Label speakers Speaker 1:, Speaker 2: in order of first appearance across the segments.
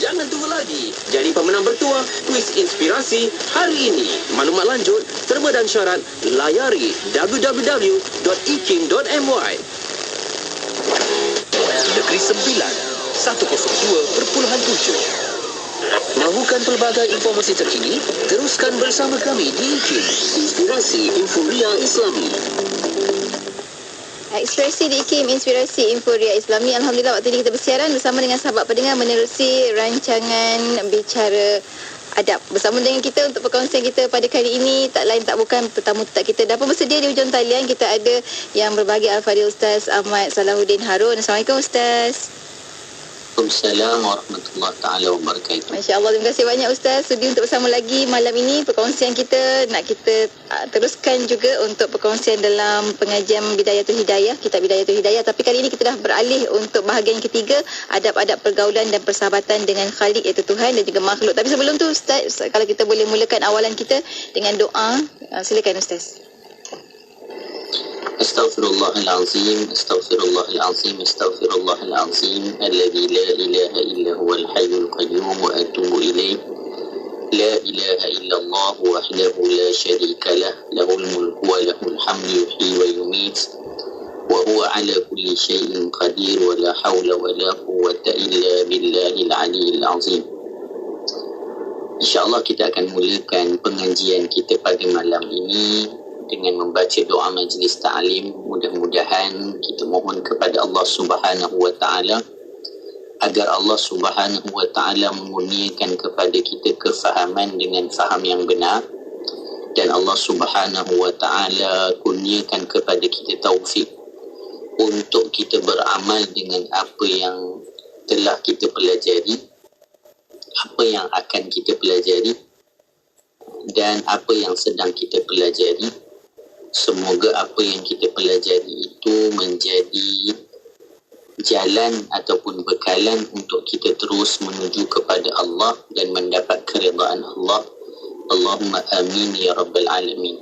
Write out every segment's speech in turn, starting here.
Speaker 1: Jangan tunggu lagi. Jadi pemenang bertuah kuis inspirasi hari ini. Maklumat lanjut, terma dan syarat layari www.iking.my. Negeri Sembilan 102.7. Mahukan pelbagai informasi terkini? Teruskan bersama kami di IKIM, Inspirasi Inforia Islami.
Speaker 2: Ekspresi di IKIM, Inspirasi Inforia Islami. Alhamdulillah, waktu ini kita bersiaran bersama dengan sahabat pendengar menerusi rancangan Bicara Adab. Bersama dengan kita untuk perkongsian kita pada kali ini, tak lain tak bukan tetamu tetap kita. Dan pun bersedia di hujung talian kita ada yang berbagi Al-Fadhil Ustaz Ahmad Salahuddin Harun. Assalamualaikum Ustaz.
Speaker 3: Waalaikumsalam warahmatullahi taala wabarakatuh.
Speaker 2: Masya-Allah, terima kasih banyak Ustaz sudi untuk bersama lagi malam ini. Perkongsian kita nak kita teruskan juga untuk perkongsian dalam pengajian Bidayatul Hidayah, kitab Bidayatul Hidayah, tapi kali ini kita dah beralih untuk bahagian ketiga, adab-adab pergaulan dan persahabatan dengan Khalik iaitu Tuhan dan juga makhluk. Tapi sebelum tu Ustaz, kalau kita boleh mulakan awalan kita dengan doa, silakan Ustaz.
Speaker 3: Astaghfirullahalazim, astaghfirullahalazim, astaghfirullahalazim, alladzi la ilaha illa huwal hayyul qayyum wa atubu ilaih. La ilaha illallah wahdahu la syarika lah, lahul mulku wa lahul hamdu yuhyi wa yumiit, wa huwa ala kulli syai'in qadir, wa la hawla wa la quwwata illa billahil aliyyil azim. InsyaAllah kita akan mulakan pengajian kita pada malam ini dengan membaca doa majlis ta'lim. Mudah-mudahan kita mohon kepada Allah Subhanahu wa taala agar Allah Subhanahu wa taala mengurniakan kepada kita kefahaman dengan faham yang benar, dan Allah Subhanahu wa taala kurniakan kepada kita taufik untuk kita beramal dengan apa yang telah kita pelajari, apa yang akan kita pelajari, dan apa yang sedang kita pelajari. Semoga apa yang kita pelajari itu menjadi jalan ataupun bekalan untuk kita terus menuju kepada Allah dan mendapat keridaan Allah. Allahumma amin ya rabbal alamin.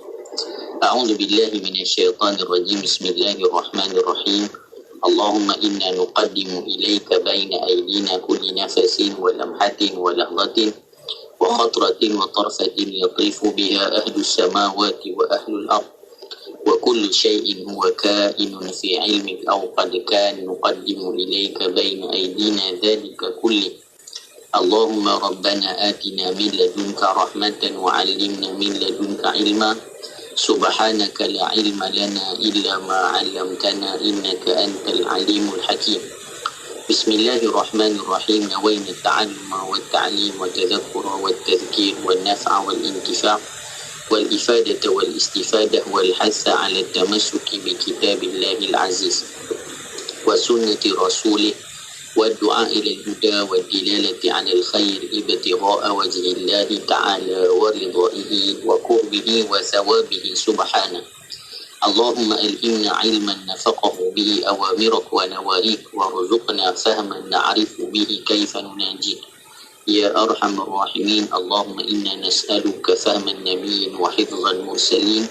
Speaker 3: A'udzu billahi minasyaitonir rajim. Bismillahirrahmanirrahim. Allahumma inna nuqaddimu ilaika baina aydina kulli nafasin wa lamhatin wa lahzatin wa khatratin wa tarfatin yatrifu biha ahlus samawati wa ahlul ardh. وكل شيء هو كائن في علمك أو قد كان نقدم إليك بين أيدينا ذلك كله. اللهم ربنا آتنا من لدنك رحمة وعلمنا من لدنك علما سبحانك لا علم لنا إلا ما علمتنا إنك أنت العليم الحكيم. بسم الله الرحمن الرحيم. نوينا التعلم والتعليم والتذكر والتذكير والنفع والانتفاع والإفادة والاستفادة والحث على التمسك بكتاب الله العزيز وسنة رسوله والدعاء إلى الهدى والدلالة على الخير ابتغاء وجه الله تعالى ورضائه وقربه وثوابه سبحانه. اللهم ألهمنا علما نفقه به أوامرك ونواهيك وارزقنا فهما نعرف به كيف نناجيك يا أرحم الراحمين. اللهم إنا نسألك فهم النبي وحفظ المرسلين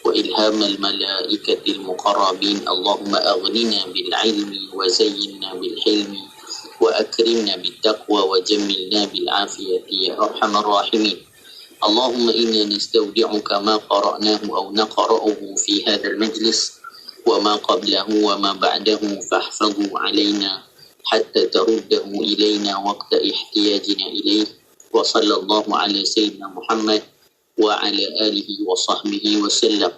Speaker 3: وإلهام الملائكة المقربين. اللهم أغننا بالعلم وزينا بالحلم وأكرمنا بالتقوى وجملنا بالعافية يا أرحم الراحمين. اللهم إنا نستودعك ما قرأناه أو نقرأه في هذا المجلس وما قبله وما بعده فاحفظه علينا حتى ترده إلينا وقت احتياجنا إليه. وصلى الله على سيدنا محمد وعلى آله وصحبه وسلم.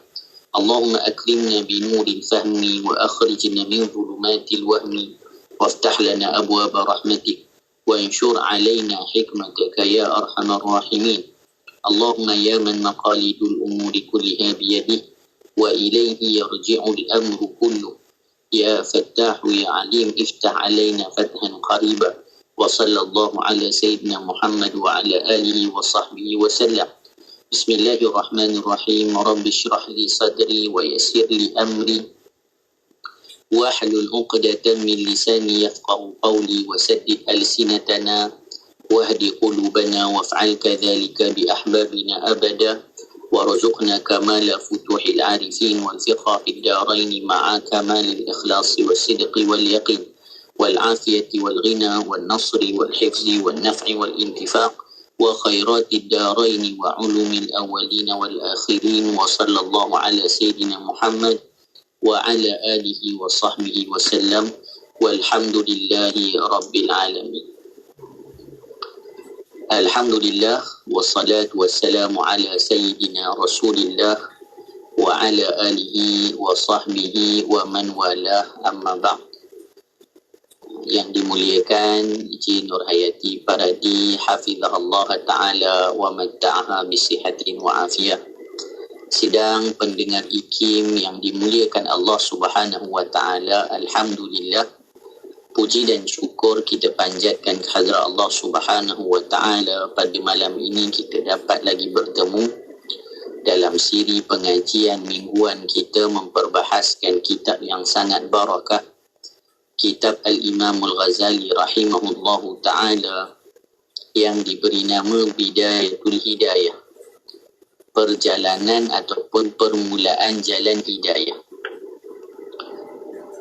Speaker 3: اللهم أكرمنا بنور الفهم وأخرجنا من ظلمات الوهم وافتح لنا أبواب رحمتك وانشر علينا حكمتك يا أرحم الراحمين. اللهم يا من مقاليد الأمور كلها بيده وإليه يرجع الأمر كله. يا فتاح يا عليم افتح علينا فتحا قريبا. وصلى الله على سيدنا محمد وعلى آله وصحبه وسلم. بسم الله الرحمن الرحيم. رب اشرح لي صدري ويسر لي أمري واحلل عقدة من لساني يفقه قولي وسدد ألسنتنا واهد قلوبنا وافعل كذلك بأحبابنا أبدا وارزقنا كمال فتوح العارفين والفقه في الدارين مع كمال الإخلاص والصدق واليقين والعافية والغنى والنصر والحفظ والنفع والانتفاع وخيرات الدارين وعلوم الأولين والآخرين وصلى الله على سيدنا محمد وعلى آله وصحبه وسلم والحمد لله رب العالمين. Alhamdulillah wassalatu wassalamu ala sayyidina Rasulillah wa ala alihi wa sahbihi wa man walah, amma ba'd. Yang dimuliakan Encik Nurhayati Paradi hafizahullah ta'ala wa matta'aha bisihatin wa afiyah. Sidang pendengar IKIM yang dimuliakan Allah Subhanahu wa ta'ala, alhamdulillah, puji dan syukur kita panjatkan kehadrat Allah Subhanahu wa ta'ala. Pada malam ini kita dapat lagi bertemu dalam siri pengajian mingguan kita memperbahaskan kitab yang sangat barakah, kitab Al-Imam Al-Ghazali rahimahullahu ta'ala yang diberi nama Bidayatul Hidayah, perjalanan ataupun permulaan jalan hidayah.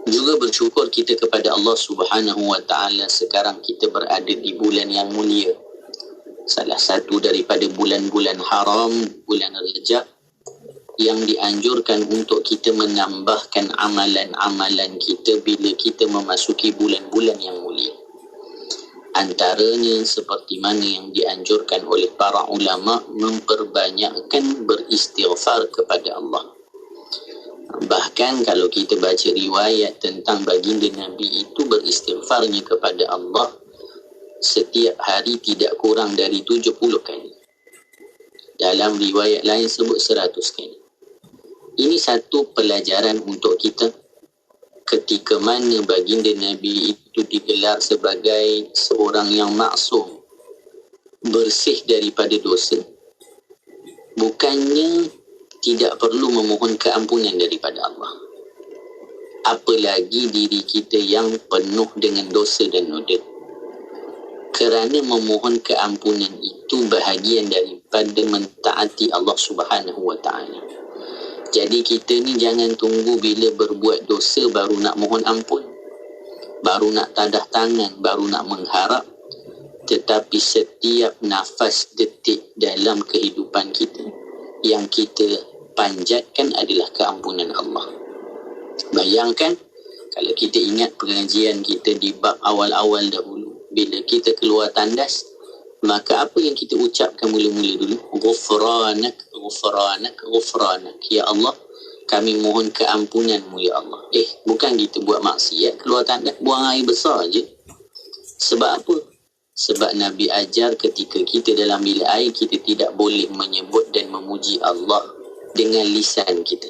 Speaker 3: Juga bersyukur kita kepada Allah Subhanahu wa ta'ala, sekarang kita berada di bulan yang mulia, salah satu daripada bulan-bulan haram, bulan Rajab, yang dianjurkan untuk kita menambahkan amalan-amalan kita bila kita memasuki bulan-bulan yang mulia. Antaranya seperti mana yang dianjurkan oleh para ulama, memperbanyakkan beristighfar kepada Allah. Bahkan kalau kita baca riwayat tentang baginda Nabi itu, beristighfarnya kepada Allah setiap hari tidak kurang dari 70 kali. Dalam riwayat lain sebut 100 kali. Ini satu pelajaran untuk kita ketika mana baginda Nabi itu digelar sebagai seorang yang maksum, bersih daripada dosa. Bukannya tidak perlu memohon keampunan daripada Allah, apalagi diri kita yang penuh dengan dosa dan noda. Kerana memohon keampunan itu bahagian daripada mentaati Allah Subhanahu wa ta'ala. Jadi kita ni jangan tunggu bila berbuat dosa baru nak mohon ampun, baru nak tadah tangan, baru nak mengharap. Tetapi setiap nafas detik dalam kehidupan kita, yang kita panjatkan adalah keampunan Allah. Bayangkan kalau kita ingat pengajian kita di bab awal-awal dahulu, bila kita keluar tandas, maka apa yang kita ucapkan mula-mula dulu? Ghufranak, ghufranak, ghufranak. Ya Allah, kami mohon keampunanmu ya Allah. Bukan kita buat maksiat, keluar tandas buang air besar je. Sebab apa? Sebab Nabi ajar ketika kita dalam bilik air, kita tidak boleh menyebut dan memuji Allah dengan lisan kita.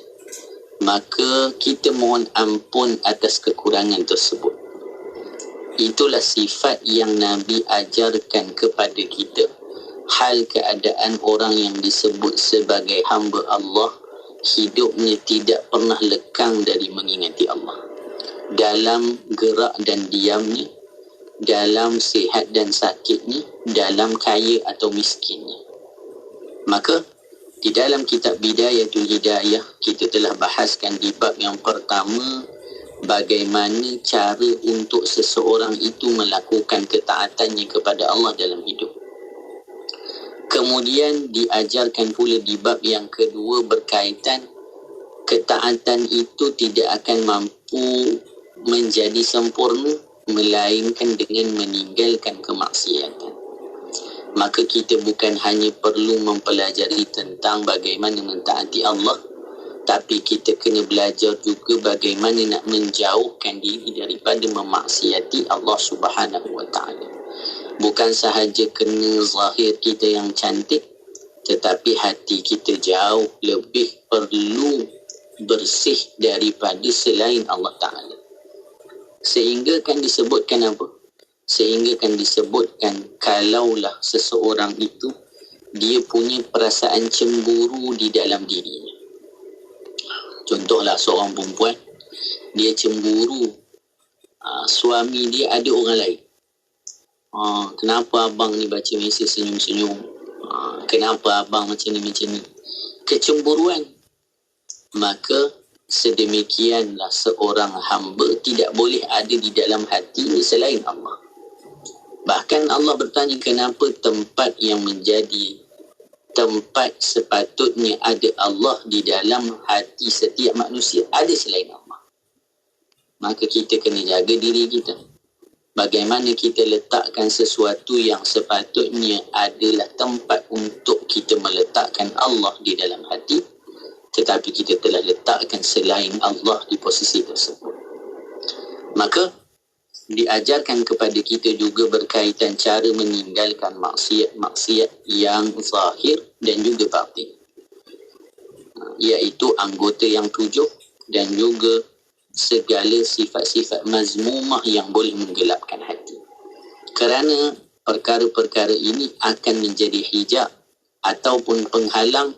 Speaker 3: Maka kita mohon ampun atas kekurangan tersebut. Itulah sifat yang Nabi ajarkan kepada kita. Hal keadaan orang yang disebut sebagai hamba Allah, hidupnya tidak pernah lekang dari mengingati Allah. Dalam gerak dan diamnya, dalam sihat dan sakitnya, dalam kaya atau miskinnya. Maka di dalam kitab Bidayatul Hidayah, kita telah bahaskan di bab yang pertama bagaimana cara untuk seseorang itu melakukan ketaatannya kepada Allah dalam hidup. Kemudian diajarkan pula di bab yang kedua berkaitan ketaatan itu tidak akan mampu menjadi sempurna melainkan dengan meninggalkan kemaksiatan. Maka kita bukan hanya perlu mempelajari tentang bagaimana mentaati Allah, tapi kita kena belajar juga bagaimana nak menjauhkan diri daripada memaksiati Allah Subhanahu wa ta'ala. Bukan sahaja kena zahir kita yang cantik, tetapi hati kita jauh lebih perlu bersih daripada selain Allah Ta'ala. Sehingga kan disebutkan apa? Sehingga kan disebutkan kalaulah seseorang itu dia punya perasaan cemburu di dalam dirinya. Contohlah seorang perempuan, dia cemburu suami dia ada orang lain. Kenapa abang ni baca mesej senyum-senyum? Kenapa abang macam ni? Kecemburuan. Maka sedemikianlah seorang hamba tidak boleh ada di dalam hati selain Allah. Bahkan Allah bertanya, kenapa tempat yang menjadi tempat sepatutnya ada Allah di dalam hati setiap manusia ada selain Allah? Maka kita kena jaga diri kita. Bagaimana kita letakkan sesuatu yang sepatutnya adalah tempat untuk kita meletakkan Allah di dalam hati, tetapi kita telah letakkan selain Allah di posisi tersebut. Maka diajarkan kepada kita juga berkaitan cara meninggalkan maksiat-maksiat yang zahir dan juga batin, iaitu anggota yang 7 dan juga segala sifat-sifat mazmumah yang boleh menggelapkan hati. Kerana perkara-perkara ini akan menjadi hijab ataupun penghalang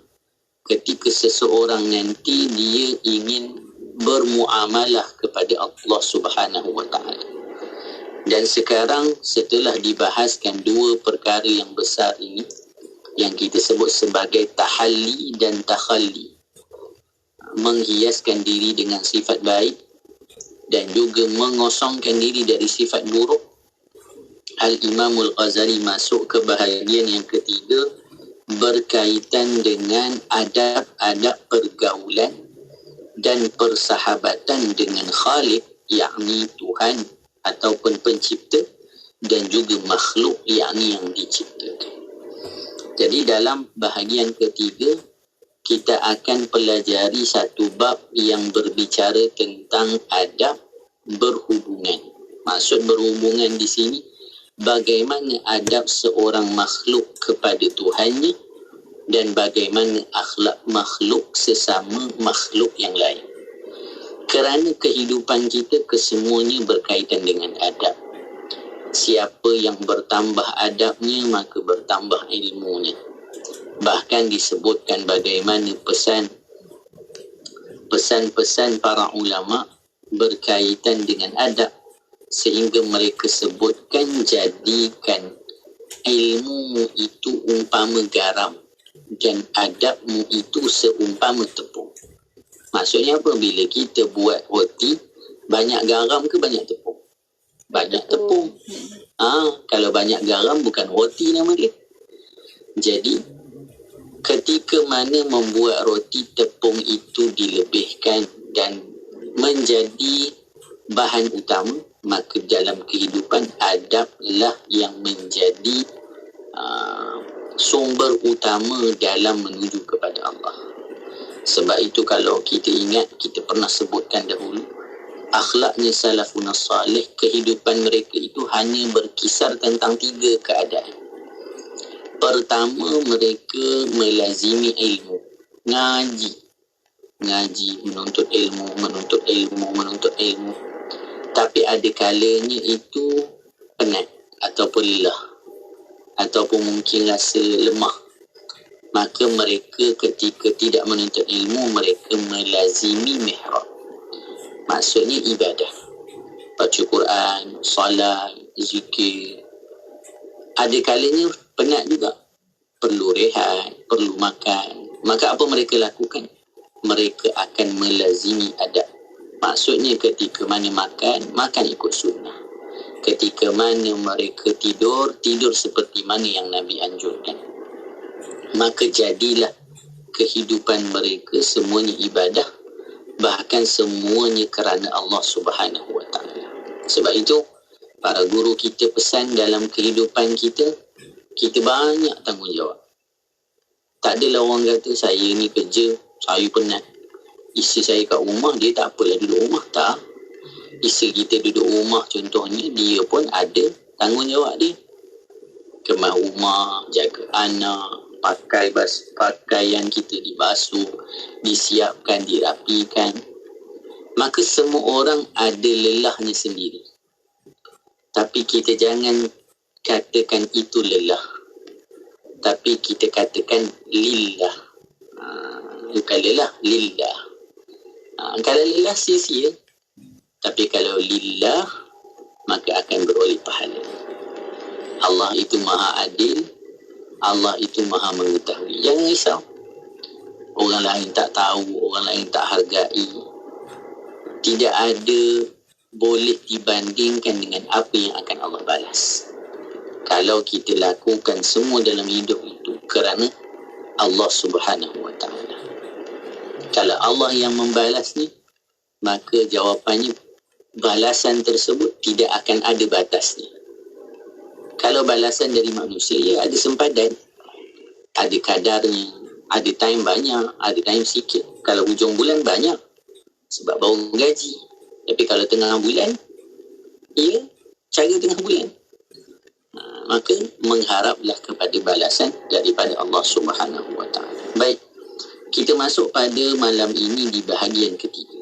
Speaker 3: ketika seseorang nanti dia ingin bermuamalah kepada Allah Subhanahu wa ta'ala. Dan sekarang setelah dibahaskan dua perkara yang besar ini yang kita sebut sebagai tahalli dan takhalli, menghiaskan diri dengan sifat baik dan juga mengosongkan diri dari sifat buruk, Al-Imamul Ghazali masuk ke bahagian yang ketiga berkaitan dengan adab-adab pergaulan dan persahabatan dengan Khaliq, yakni Tuhan ataupun pencipta, dan juga makhluk, yakni yang diciptakan. Jadi dalam bahagian ketiga kita akan pelajari satu bab yang berbicara tentang adab berhubungan. Maksud berhubungan di sini, bagaimana adab seorang makhluk kepada Tuhannya dan bagaimana akhlak makhluk sesama makhluk yang lain. Kerana kehidupan kita kesemuanya berkaitan dengan adab. Siapa yang bertambah adabnya, maka bertambah ilmunya. Bahkan disebutkan bagaimana pesan-pesan para ulama berkaitan dengan adab, sehingga mereka sebutkan jadikan ilmu itu umpama garam dan adabmu itu seumpama tepung. Maksudnya apa? Bila kita buat roti, banyak garam ke banyak tepung? Banyak tepung. Kalau banyak garam bukan roti nama dia. Jadi ketika mana membuat roti, tepung itu dilebihkan dan menjadi bahan utama, maka dalam kehidupan adablah yang menjadi sumber utama dalam menuju kepada Allah. Sebab itu kalau kita ingat, kita pernah sebutkan dahulu, akhlaknya salafun salih, kehidupan mereka itu hanya berkisar tentang 3 keadaan. Pertama, mereka melazimi ilmu, ngaji, menuntut ilmu. Tapi ada kalanya itu penat ataupun lelah ataupun mungkin rasa lemah. Maka mereka ketika tidak menuntut ilmu, mereka melazimi mihrab. Maksudnya ibadah, baca Quran, salat, zikir. Ada kalanya penat juga, perlu rehat, perlu makan. Maka apa mereka lakukan? Mereka akan melazimi adab. Maksudnya ketika mana makan ikut sunnah. Ketika mana mereka tidur seperti mana yang Nabi anjurkan. Maka jadilah kehidupan mereka semuanya ibadah, bahkan semuanya kerana Allah Subhanahu wa ta'ala. Sebab itu para guru kita pesan dalam kehidupan kita banyak tanggungjawab. Tak adalah orang kata saya ni kerja, saya penat, isteri saya kat rumah, dia tak apalah duduk rumah. Tak. Isteri kita duduk rumah contohnya, dia pun ada tanggungjawab dia. Kemas rumah, jaga anak, pakaian kita dibasuh, disiapkan, dirapikan. Maka semua orang ada lelahnya sendiri. Tapi kita jangan katakan itu lelah, tapi kita katakan lillah. Bukan lelah, lillah. Kalau lelah sia-sia, tapi kalau lillah maka akan beroleh pahala. Allah itu maha adil, Allah itu maha mengetahui. Jangan risau orang lain tak tahu, orang lain tak hargai. tidak ada boleh dibandingkan dengan apa yang akan Allah balas. Kalau kita lakukan semua dalam hidup itu kerana Allah Subhanahu Wa Taala. Kalau Allah yang membalas ni, maka jawapannya balasan tersebut tidak akan ada batasnya. Kalau balasan dari manusia, ya ada sempadan, ada kadarnya, ada time banyak, ada time sikit. Kalau hujung bulan banyak sebab baru gaji. Tapi kalau tengah bulan, ya cara tengah bulan. Maka mengharaplah kepada balasan daripada Allah Subhanahu Wa Taala. Baik, kita masuk pada malam ini di bahagian ketiga,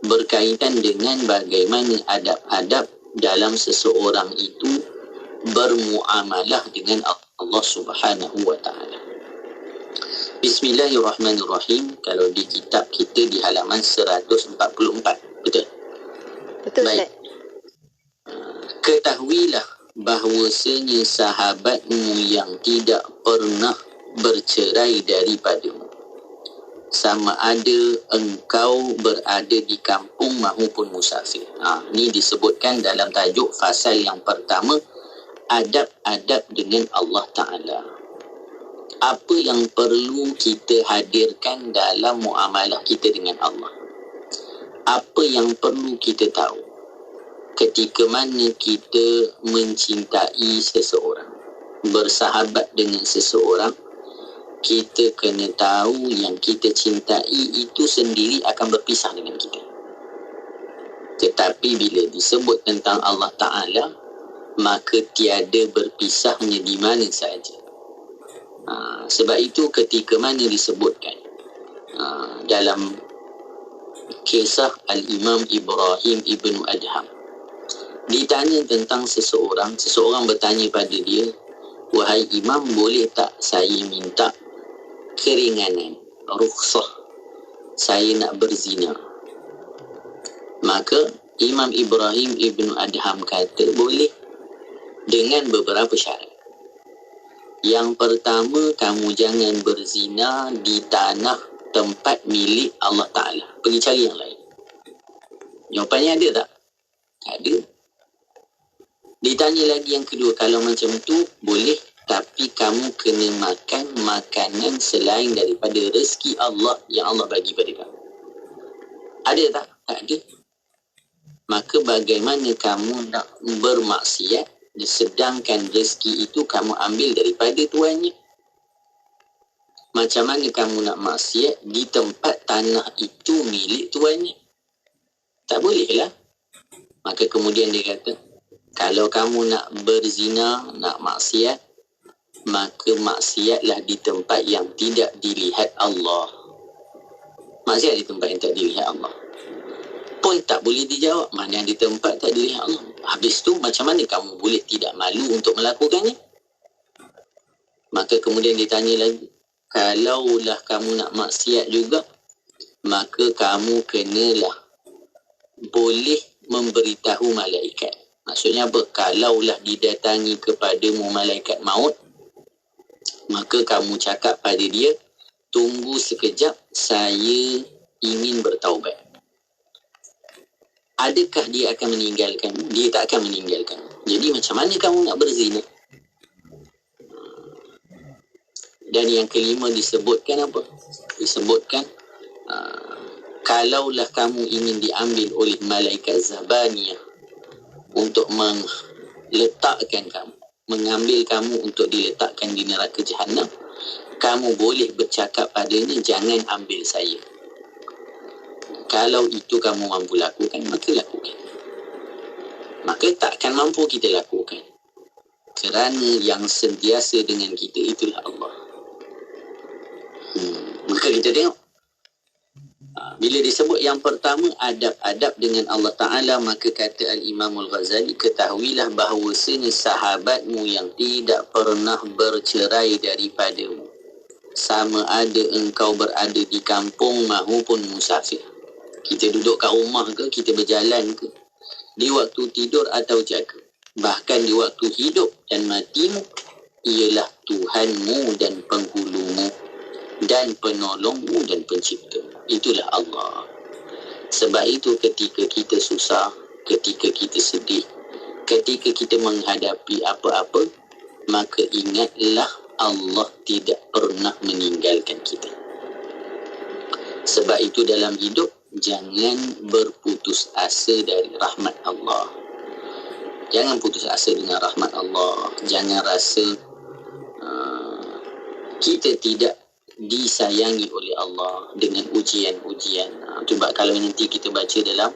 Speaker 3: berkaitan dengan bagaimana adab-adab dalam seseorang itu bermuamalah dengan Allah Subhanahu Wa Taala. Bismillahirrahmanirrahim. Kalau di kitab kita di halaman 144, betul?
Speaker 2: Betul,
Speaker 3: baik. Ketahuilah bahawasanya sahabatmu yang tidak pernah bercerai daripadamu, sama ada engkau berada di kampung maupun musafir. Ini disebutkan dalam tajuk fasal yang pertama, adab-adab dengan Allah Ta'ala. Apa yang perlu kita hadirkan dalam muamalah kita dengan Allah? Apa yang perlu kita tahu ketika mana kita mencintai seseorang, bersahabat dengan seseorang? Kita kena tahu yang kita cintai itu sendiri akan berpisah dengan kita. Tetapi bila disebut tentang Allah Ta'ala, maka tiada berpisahnya di mana sahaja. Sebab itu ketika mana disebutkan dalam kisah Al-Imam Ibrahim Ibn Adham, ditanya tentang seseorang bertanya pada dia, wahai imam, boleh tak saya minta keringanan, rukhsah, saya nak berzina? Maka Imam Ibrahim Ibn Adham kata boleh, dengan beberapa syarat. Yang pertama, kamu jangan berzina di tanah tempat milik Allah Ta'ala. Pergi cari yang lain. Jawapannya ada tak? Tak ada. Ditanya lagi yang kedua, kalau macam tu boleh, tapi kamu kena makan makanan selain daripada rezeki Allah yang Allah bagi pada kamu. Ada tak? Tak ada. Maka bagaimana kamu nak bermaksiat sedangkan rezeki itu kamu ambil daripada tuannya? Macam mana kamu nak maksiat di tempat tanah itu milik tuannya? Tak boleh lah. Maka kemudian dia kata, kalau kamu nak berzina, nak maksiat, maka maksiatlah di tempat yang tidak dilihat Allah. Maksiat di tempat yang tak dilihat Allah pun tak boleh dijawab, mana di tempat tak dilihat Allah. Habis tu macam mana kamu boleh tidak malu untuk melakukannya? Maka kemudian ditanya lagi, kalaulah kamu nak maksiat juga, maka kamu kenalah boleh memberitahu malaikat. Maksudnya apa? Kalaulah didatangi kepadamu malaikat maut, maka kamu cakap pada dia, tunggu sekejap, saya ingin bertaubat. Adakah dia akan meninggalkan? Dia tak akan meninggalkan. Jadi macam mana kamu nak berzina? Dan yang kelima disebutkan apa? Disebutkan kalaulah kamu ingin diambil oleh malaikat Zabaniyah untuk meletakkan kamu, mengambil kamu untuk diletakkan di neraka Jahannam, kamu boleh bercakap padanya, jangan ambil saya. Kalau itu kamu mampu lakukan, maka lakukan. Maka takkan mampu kita lakukan, kerana yang sentiasa dengan kita itulah Allah. Maka kita tengok, bila disebut yang pertama adab-adab dengan Allah Ta'ala, maka kata Al-Imam Al-Ghazali, ketahuilah bahawasanya sahabatmu yang tidak pernah bercerai daripadamu, sama ada engkau berada di kampung maupun musafir. Kita duduk kat rumah ke, kita berjalan ke, di waktu tidur atau jaga, bahkan di waktu hidup dan matimu, ialah Tuhanmu dan penghulumu dan penolongmu dan penciptamu. Itulah Allah. Sebab itu ketika kita susah, ketika kita sedih, ketika kita menghadapi apa-apa, maka ingatlah Allah tidak pernah meninggalkan kita. Sebab itu dalam hidup, jangan berputus asa dari rahmat Allah. Jangan putus asa dengan rahmat Allah. Jangan rasa kita tidak disayangi oleh Allah dengan ujian-ujian. Sebab kalau nanti kita baca dalam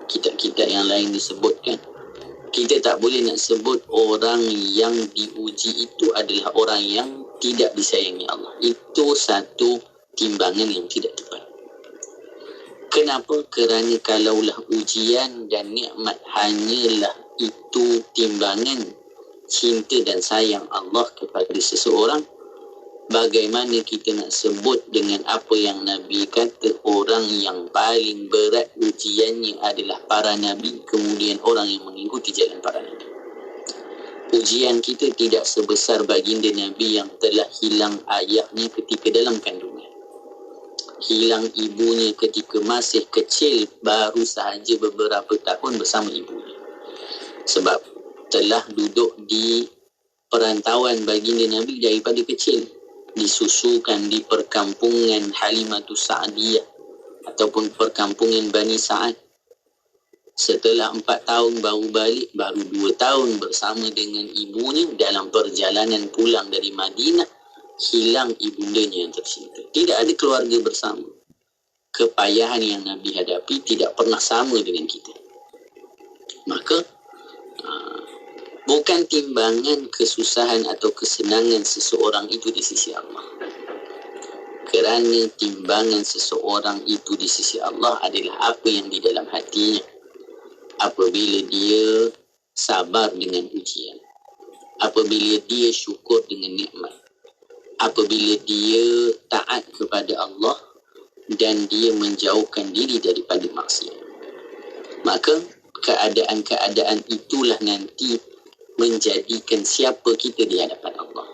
Speaker 3: kitab-kitab yang lain disebutkan, kita tak boleh nak sebut orang yang diuji itu adalah orang yang tidak disayangi Allah. Itu satu timbangan yang tidak tepat. Kenapa? Kerana kalaulah ujian dan nikmat hanyalah itu timbangan cinta dan sayang Allah kepada seseorang, bagaimana kita nak sebut dengan apa yang Nabi kata, orang yang paling berat ujiannya adalah para Nabi, kemudian orang yang mengikuti jalan para Nabi. Ujian kita tidak sebesar baginda Nabi yang telah hilang ayahnya ketika dalam kandungan, hilang ibunya ketika masih kecil, baru sahaja beberapa tahun bersama ibunya. Sebab telah duduk di perantauan baginda Nabi daripada kecil, disusukan di perkampungan Halimatus Sa'diyah ataupun perkampungan Bani Sa'ad. Setelah 4 tahun baru balik, baru 2 tahun bersama dengan ibunya. Dalam perjalanan pulang dari Madinah, hilang ibundanya yang tercinta. Tidak ada keluarga bersama. Kepayahan yang Nabi hadapi tidak pernah sama dengan kita. Maka bukan timbangan kesusahan atau kesenangan seseorang itu di sisi Allah. Kerana timbangan seseorang itu di sisi Allah adalah apa yang di dalam hatinya. Apabila dia sabar dengan ujian, apabila dia syukur dengan nikmat, apabila dia taat kepada Allah dan dia menjauhkan diri daripada maksiat, maka keadaan-keadaan itulah nanti menjadikan siapa kita di hadapan Allah.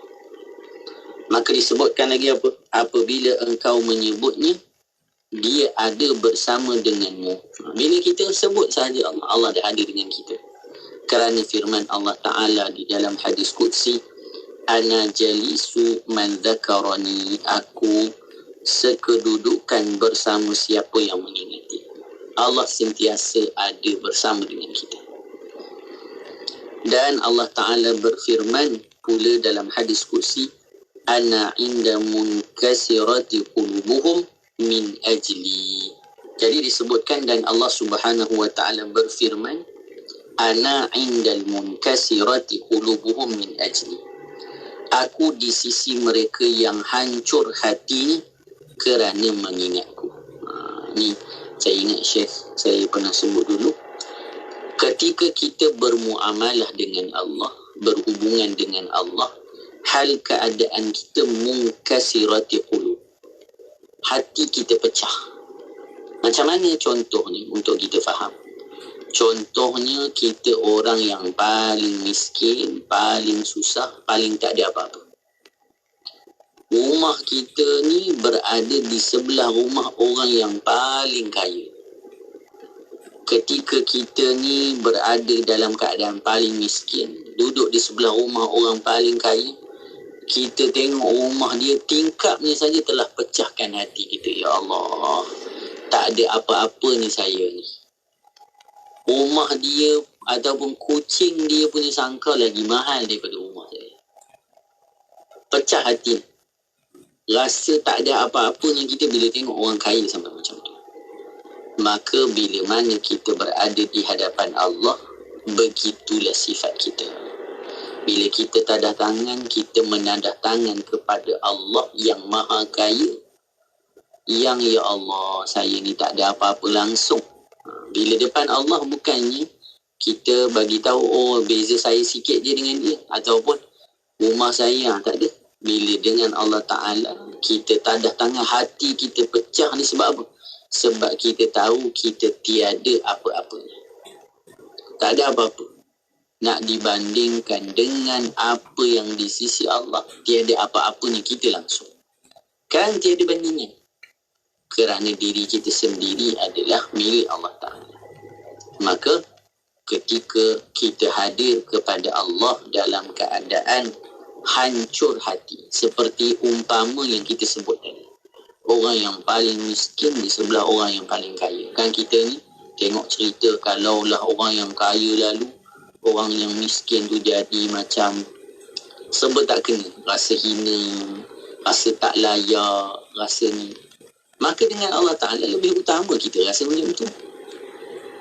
Speaker 3: Maka disebutkan lagi apa? Apabila engkau menyebutnya, dia ada bersama denganmu. Bila kita sebut sahaja Allah, Allah dah ada dengan kita. Kerana firman Allah Ta'ala di dalam hadis Qudsi, Ana jalisu man dhakarani, aku sekedudukan bersama siapa yang mengingati. Allah sentiasa ada bersama dengan kita. Dan Allah Ta'ala berfirman pula dalam hadis Qudsi, Ana inda munkasirati qulubuhum min ajli. Jadi disebutkan, dan Allah Subhanahu wa Ta'ala berfirman, Ana indal munkasirati qulubuhum min ajli. Aku di sisi mereka yang hancur hatinya kerana mengingatku. Ni saya ingat Syekh saya pernah sebut dulu. Ketika kita bermuamalah dengan Allah, berhubungan dengan Allah, hal keadaan kita munkasirati qulub, hati kita pecah. Macam mana contohnya untuk kita faham? Contohnya kita orang yang paling miskin, paling susah, paling tak ada apa-apa. Rumah kita ni berada di sebelah rumah orang yang paling kaya. Ketika kita ni berada dalam keadaan paling miskin, duduk di sebelah rumah orang paling kaya, kita tengok rumah dia, tingkapnya saja telah pecahkan hati kita. Ya Allah, tak ada apa-apanya saya ni. Rumah dia ataupun kucing dia punya sangka lagi mahal daripada rumah saya. Pecah hati. Rasa tak ada apa-apanya kita bila tengok orang kaya sampai macam tu. Maka bila mana kita berada di hadapan Allah, begitulah sifat kita. Bila kita tadah tangan, kita menadah tangan kepada Allah yang maha kaya, yang ya Allah, saya ni tak ada apa-apa langsung. Bila depan Allah, bukannya kita bagi tahu, oh beza saya sikit je dengan dia, ataupun rumah saya, tak ada. Bila dengan Allah Ta'ala, kita tadah tangan, hati kita pecah ni sebab apa? Sebab kita tahu kita tiada apa-apanya. Tak ada apa-apa. Nak dibandingkan dengan apa yang di sisi Allah, tiada apa-apanya kita langsung. Kan tiada bandingan. kerana diri kita sendiri adalah milik Allah Ta'ala. Maka ketika kita hadir kepada Allah dalam keadaan hancur hati, seperti umpama yang kita sebut tadi, orang yang paling miskin di sebelah orang yang paling kaya. Kan kita ni tengok cerita, kalaulah orang yang kaya lalu, orang yang miskin tu jadi macam serba tak kena, rasa hina, rasa tak layak, rasa ni. Maka dengan Allah Ta'ala lebih utama kita rasa macam tu.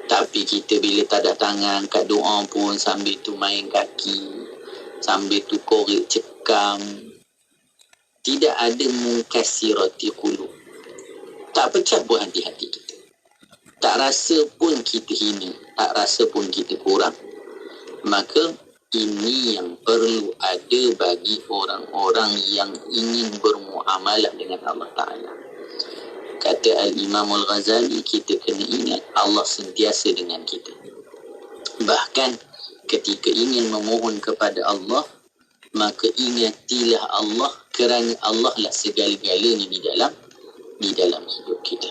Speaker 3: Tapi kita bila tadah tangan kat doa pun sambil tu main kaki, sambil tu korek cekam, tidak ada mukasirati qulub. Tak pecah pun hati-hati kita. Tak rasa pun kita hina, tak rasa pun kita kurang. Maka ini yang perlu ada bagi orang-orang yang ingin bermuamalah dengan Allah Ta'ala. Kata Al-Imam Al-Ghazali, kita kena ingat Allah sentiasa dengan kita. Bahkan ketika ingin memohon kepada Allah, maka ingatilah Allah, kerana Allah lah segala-galanya di dalam hidup kita.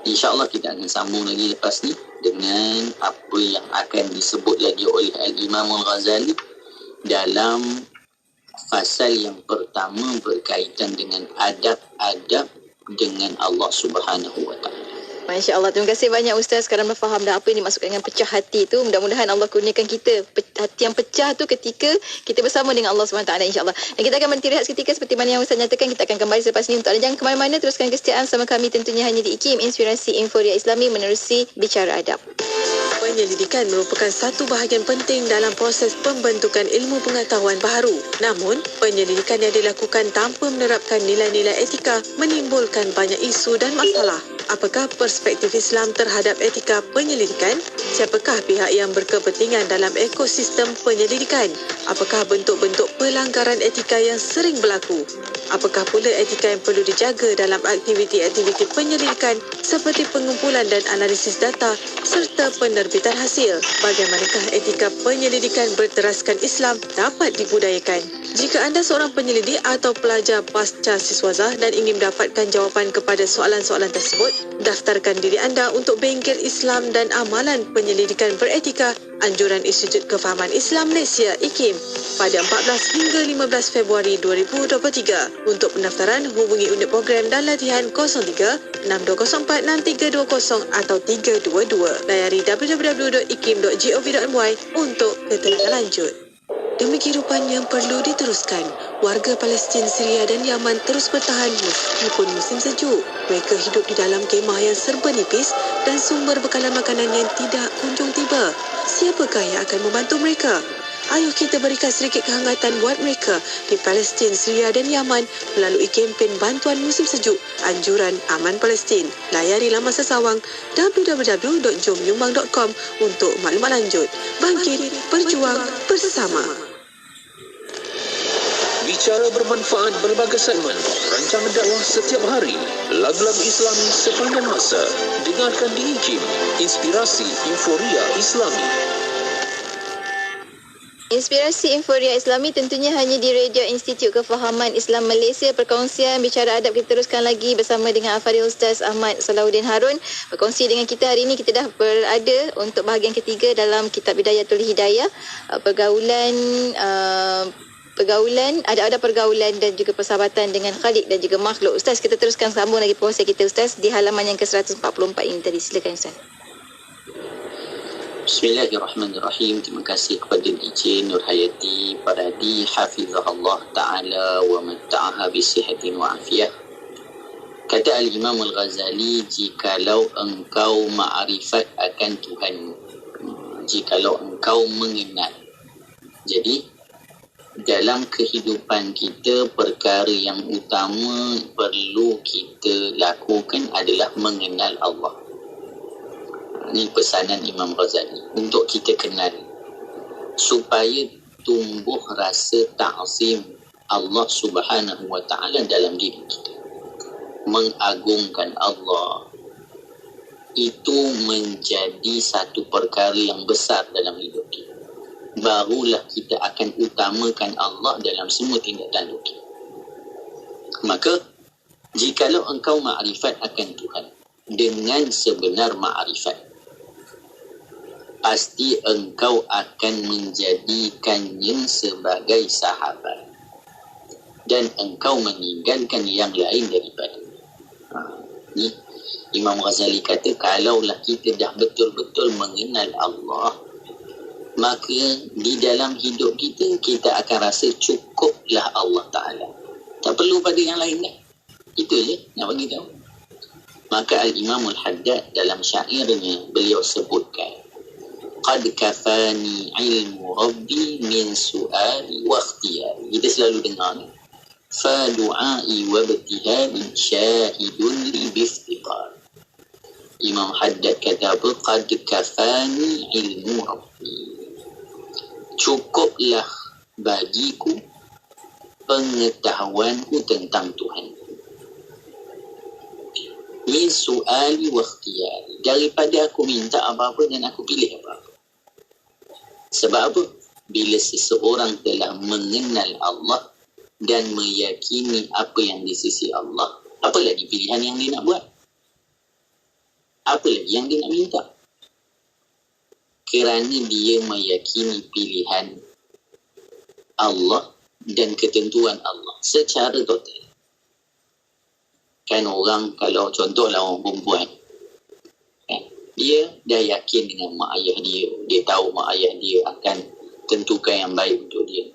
Speaker 3: InsyaAllah kita akan sambung lagi lepas ni dengan apa yang akan disebut lagi oleh Al-Imam Al-Ghazali dalam fasal yang pertama berkaitan dengan adab-adab dengan Allah Subhanahu wa Ta'ala.
Speaker 2: Masya Allah, terima kasih banyak Ustaz. Sekarang faham dah apa yang dimaksudkan dengan pecah hati tu. Mudah-mudahan Allah kurniakan kita hati yang pecah tu ketika kita bersama dengan Allah SWT, insyaAllah. Dan kita akan berhenti rehat seketika seperti mana yang Ustaz nyatakan. Kita akan kembali selepas ini. Untuk anda jangan ke mana-mana, teruskan kesetiaan sama kami tentunya hanya di IKIM, Inspirasi Inforia Islami menerusi Bicara Adab.
Speaker 4: Penyelidikan merupakan satu bahagian penting dalam proses pembentukan ilmu pengetahuan baharu. Namun, penyelidikan yang dilakukan tanpa menerapkan nilai-nilai etika menimbulkan banyak isu dan masalah. Apakah perspektif Islam terhadap etika penyelidikan? Siapakah pihak yang berkepentingan dalam ekosistem penyelidikan? Apakah bentuk-bentuk pelanggaran etika yang sering berlaku? Apakah pula etika yang perlu dijaga dalam aktiviti-aktiviti penyelidikan seperti pengumpulan dan analisis data serta penerbitan hasil? Bagaimanakah etika penyelidikan berteraskan Islam dapat dibudayakan? Jika anda seorang penyelidik atau pelajar pasca siswazah dan ingin mendapatkan jawapan kepada soalan-soalan tersebut, daftarkan diri anda untuk Bengkel Islam dan Amalan Penyelidikan Beretika Anjuran Institut Kefahaman Islam Malaysia IKIM pada 14 hingga 15 Februari 2023. Untuk pendaftaran, hubungi unit program dan latihan 03 6204 6320 atau 322. Layari www.ikim.gov.my untuk keterangan lanjut. Demi kehidupan yang perlu diteruskan, warga Palestin, Syria dan Yaman terus bertahan meskipun musim sejuk. Mereka hidup di dalam kemah yang serba nipis dan sumber bekalan makanan yang tidak kunjung tiba. Siapakah yang akan membantu mereka? Ayuh kita berikan sedikit kehangatan buat mereka di Palestin, Syria dan Yaman melalui kempen bantuan musim sejuk Anjuran Aman Palestin. Layari laman sesawang www.jomnyumbang.com untuk maklumat lanjut. Bangkit, berjuang bersama.
Speaker 1: Bicara bermanfaat berbagai segmen, rancangan dakwah setiap hari, lagu-lagu Islami sepanjang masa. Dengarkan di IKIM, Inspirasi Inforia Islami.
Speaker 2: Inspirasi Inforia Islami tentunya hanya di Radio Institut Kefahaman Islam Malaysia. Perkongsian Bicara Adab kita teruskan lagi bersama dengan Al-Fadhil Ustaz Ahmad Salahuddin Harun. Berkongsi dengan kita hari ini, kita dah berada untuk bahagian ketiga dalam kitab Bidayatul Hidayah. Pergaulan, ada pergaulan dan juga persahabatan dengan Khalik dan juga makhluk. Ustaz, kita teruskan sambung lagi perkongsian kita Ustaz di halaman yang ke-144 ini tadi. Silakan Ustaz.
Speaker 3: Bismillahirrahmanirrahim. Terima kasih kepada DJ Nur Hayati Paradi, hafizahullah ta'ala wa matta'aha bisihatin wa afiyah. Kata Al-Imam Al-Ghazali, jikalau engkau ma'rifat akan Tuhanmu, jikalau engkau mengenal. Jadi dalam kehidupan kita, perkara yang utama perlu kita lakukan adalah mengenal Allah. Ini pesanan Imam Ghazali untuk kita kenal, supaya tumbuh rasa ta'zim Allah Subhanahu wa Ta'ala dalam diri kita. Mengagungkan Allah itu menjadi satu perkara yang besar dalam hidup kita. Barulah kita akan utamakan Allah dalam semua tindak tanduk kita. Maka Jikalau engkau ma'rifat akan Tuhan dengan sebenar ma'rifat, pasti engkau akan menjadikannya sebagai sahabat dan engkau meninggalkan yang lain daripada. Ni Imam Ghazali kata, kalaulah kita dah betul-betul mengenal Allah, maka di dalam hidup kita, kita akan rasa cukuplah Allah Ta'ala. Tak perlu pada yang lain dah. Itu je nak bagi tahu. Maka Al-Imam Al-Haddad dalam syairnya, beliau sebutkan, qad kafani ilmu rabbi min su'ali wa ikhtiyari. Kita selalu dengar ni, fa du'ai wa ibtihali syahidun li biftiqar. Imam Haddad kata apa? Qad kafani ilmu rabbi, cukuplah bagiku pengetahuanku tentang Tuhan. Min su'ali wa ikhtiyari, daripada aku minta apa-apa dan aku pilih apa-apa. Sebab apa? Bila seseorang telah mengenal Allah dan meyakini apa yang di sisi Allah, apa lagi pilihan yang dia nak buat? Apa lagi yang dia nak minta? Kerana dia meyakini pilihan Allah dan ketentuan Allah secara total. Kan orang, kalau contohlah orang perempuan, dia dah yakin dengan mak ayah dia, dia tahu mak ayah dia akan tentukan yang baik untuk dia,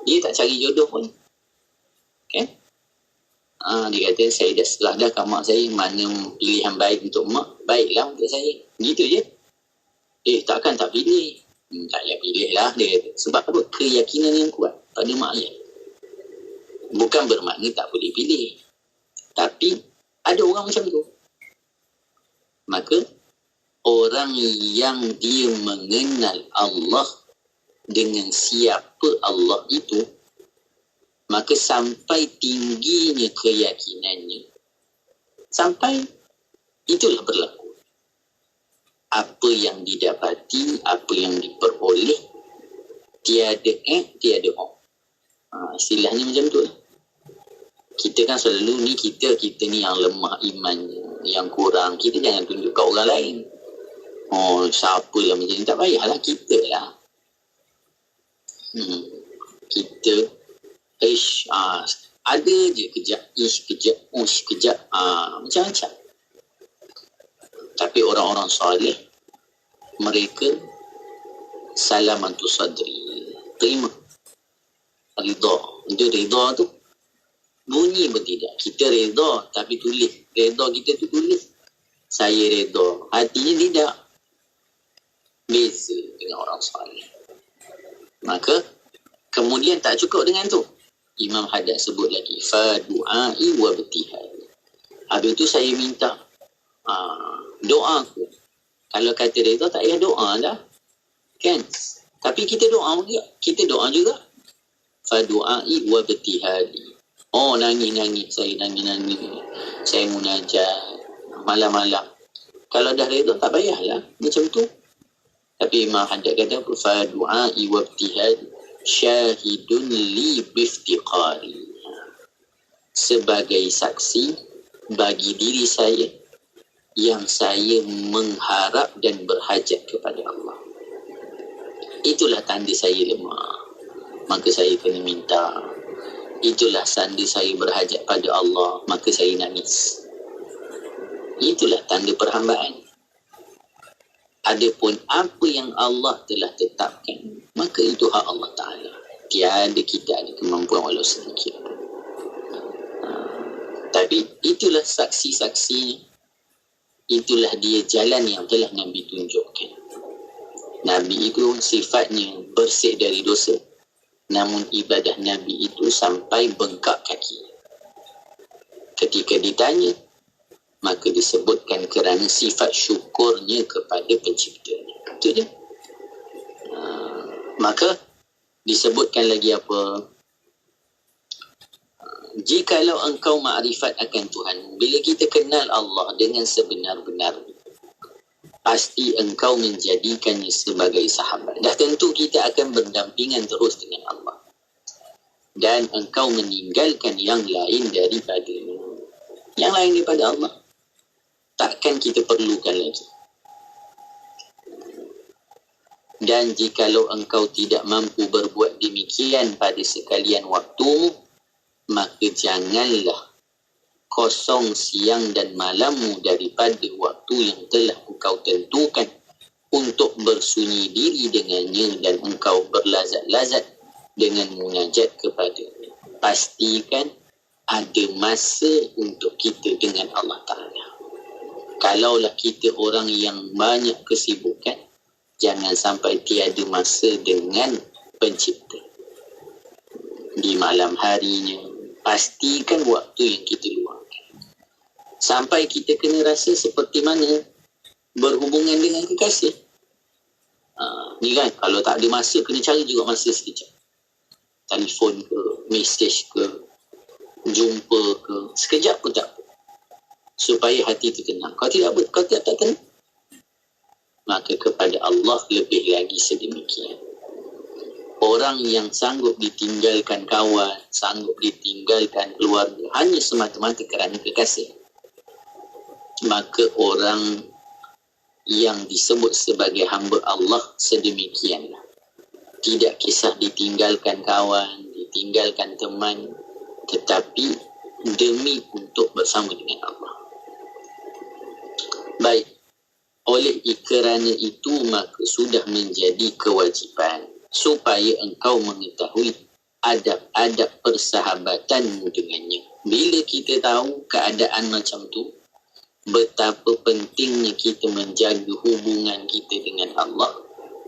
Speaker 3: dia tak cari jodoh pun, kan? Dia kata, saya dah setelah dah kat mak saya mana pilihan baik untuk mak, baiklah untuk saya, gitu je. Takkan tak pilih. Tak payah pilih lah, dia kata. Sebab apa? Keyakinan yang kuat pada mak ayah. Bukan bermakna tak boleh pilih, tapi ada orang macam tu. Maka orang yang dia mengenal Allah dengan siapa Allah itu, maka sampai tingginya keyakinannya, sampai itulah berlaku. Apa yang didapati, apa yang diperoleh, tiada tiada istilahnya macam tu lah. Kita kan selalu ni, kita ni yang lemah imannya, yang kurang, kita jangan tunjuk kat orang lain. Siapa yang macam ni, tak payahlah, kita lah. Kita ada je kejap, kejap, macam-macam. Tapi orang-orang soleh, mereka salamantu sadri, terima, ridha. Itu ridha tu bunyi bertidak. Kita redha tapi tulis. Redha kita tu tulis, saya redha. Hatinya tidak. Beza dengan orang soleh. Maka kemudian tak cukup dengan tu. Imam Haddad sebut lagi, fa du'ai wa ibtihal. Habis tu saya minta doa aku. Kalau kata redha, tak payah doa dah, kan? Tapi kita doa juga. Kita doa juga. Fa du'ai wa ibtihali. Nangis-nangis. Saya nangis-nangis. Saya munajat malam-malam. Kalau dah redha, tak payahlah macam tu. Tapi Imam Haddad kata, fa du'ai wa ibtihal syahidun li biftiqari, sebagai saksi bagi diri saya yang saya mengharap dan berhajat kepada Allah. Itulah tanda saya lemah, maka saya kena minta. Itulah tanda saya berhajat pada Allah, maka saya nangis. Itulah tanda perhambaan. Adapun apa yang Allah telah tetapkan, maka itu hak Allah Ta'ala. Tiada kita ada kemampuan walau sedikit. Tapi itulah saksi-saksi, itulah dia jalan yang telah Nabi tunjukkan. Nabi itu sifatnya bersih dari dosa, namun ibadah Nabi itu sampai bengkak kaki. Ketika ditanya, maka disebutkan kerana sifat syukurnya kepada penciptanya. Itu je. Maka disebutkan lagi apa? Jikalau engkau ma'rifat akan Tuhan, bila kita kenal Allah dengan sebenar-benar, pasti engkau menjadikannya sebagai sahabat. Dah tentu kita akan berdampingan terus dengan Allah. Dan engkau meninggalkan yang lain daripadanya. yang lain daripada Allah, takkan kita perlukan lagi. Dan jikalau engkau tidak mampu berbuat demikian pada sekalian waktu, maka janganlah kosong siang dan malammu daripada waktu yang telah engkau tentukan untuk bersunyi diri dengannya dan engkau berlazat-lazat dengan munajat kepadanya. Pastikan ada masa untuk kita dengan Allah Ta'ala. Kalaulah kita orang yang banyak kesibukan, jangan sampai tiada masa dengan pencipta. Di malam harinya, pastikan waktu yang kita luangkan. Sampai kita kena rasa seperti mana berhubungan dengan kekasih. Ni kan, kalau tak ada masa, kena cari juga masa sekejap. Telefon ke, mesej ke, jumpa ke, sekejap pun tak apa. Supaya hati itu tenang. Kalau tidak, kalau tak tenang, maka kepada Allah lebih lagi sedemikian. Orang yang sanggup ditinggalkan kawan, sanggup ditinggalkan keluarga hanya semata-mata kerana kekasih, maka orang yang disebut sebagai hamba Allah sedemikianlah. Tidak kisah ditinggalkan kawan, ditinggalkan teman, tetapi demi untuk bersama dengan Allah. Baik, oleh kerana itu maka sudah menjadi kewajipan supaya engkau mengetahui adab-adab persahabatanmu dengannya. Bila kita tahu keadaan macam tu, betapa pentingnya kita menjaga hubungan kita dengan Allah,